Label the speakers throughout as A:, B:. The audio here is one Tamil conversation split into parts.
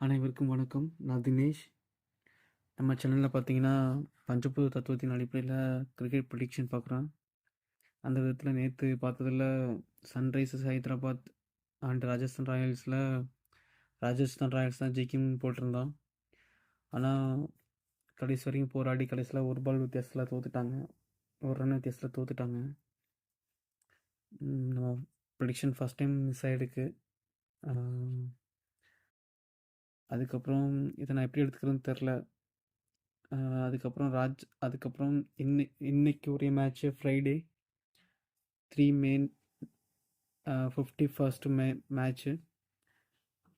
A: அனைவருக்கும் வணக்கம். நான் தினேஷ். நம்ம சேனல்ல பார்த்தீங்கன்னா, பஞ்சபூத தத்துவத்தின் அடிப்படையில கிரிக்கெட் ப்ரெடிக்ஷன் பார்க்குறோம். அந்த விதத்தில நேத்து பார்த்ததுல சன்ரைசர்ஸ் ஹைதராபாத் அண்ட் ராஜஸ்தான் ராயல்ஸ்ல ராஜஸ்தான் ராயல்ஸ் தான் ஜெயிக்கும்னு போட்டிருந்தோம். ஆனா, கடைசி வரைக்கும் போராடி கடைசியில 1 பால் வித்தியாசத்தில தோத்துட்டாங்க. 1 ரன் வித்தியாசத்தில தோத்துட்டாங்க. நம்ம ப்ரெடிக்ஷன் ஃபர்ஸ்ட் டைம் மிஸ் ஆயிடுக்கு. அ அதுக்கப்புறம் இத நான் எப்படி எடுத்துக்கிறதுன்னு தெர்ல. அதுக்கப்புறம் அதுக்கப்புறம் இன்னைக்கு ஒரே match Friday 3 May 51st May match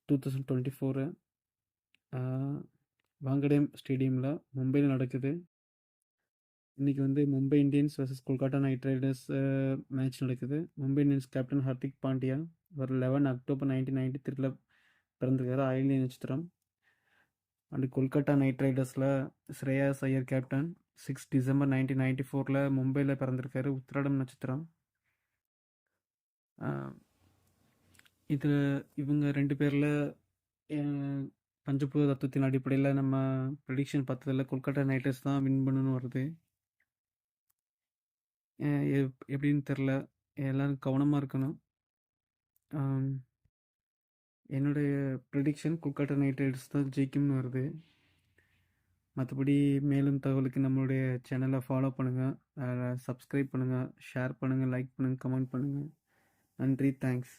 A: 2024 Wankhede ஸ்டேடியமில் மும்பையில் நடக்குது. இன்றைக்கி வந்து Mumbai Indians versus Kolkata Knight Riders match நடக்குது. மும்பை இந்தியன்ஸ் கேப்டன் ஹர்திக் பாண்டியா ஒரு 11 அக்டோபர் 1993 பிறந்திருக்காரு. ஆயில்ய நட்சத்திரம். அண்ட் கொல்கத்தா நைட் ரைடர்ஸில் ஸ்ரேயாஸ் ஐயர் கேப்டன் 6 டிசம்பர் 1994 மும்பையில் பிறந்திருக்காரு. உத்திராடம் நட்சத்திரம். இது இவங்க 2 பேரில் பஞ்சபூத தத்துவத்தின் அடிப்படையில் நம்ம ப்ரெடிக்ஷன் பார்த்ததில் கொல்கத்தா நைட் ரைடர்ஸ் தான் வின் பண்ணணும்னு வருது. எப்படின்னு தெரில. எல்லோரும் கவனமாக இருக்கணும். என்னுடைய ப்ரெடிக்ஷன் கொல்கத்தா நைட் ரைடர்ஸ் தான் ஜெயிக்கும்னு வருது. மற்றபடி மேலும் தகவலுக்கு நம்மளுடைய சேனலை ஃபாலோ பண்ணுங்கள், சப்ஸ்கிரைப் பண்ணுங்கள், ஷேர் பண்ணுங்கள், லைக் பண்ணுங்கள், கமெண்ட் பண்ணுங்கள். நன்றி, தேங்க்ஸ்.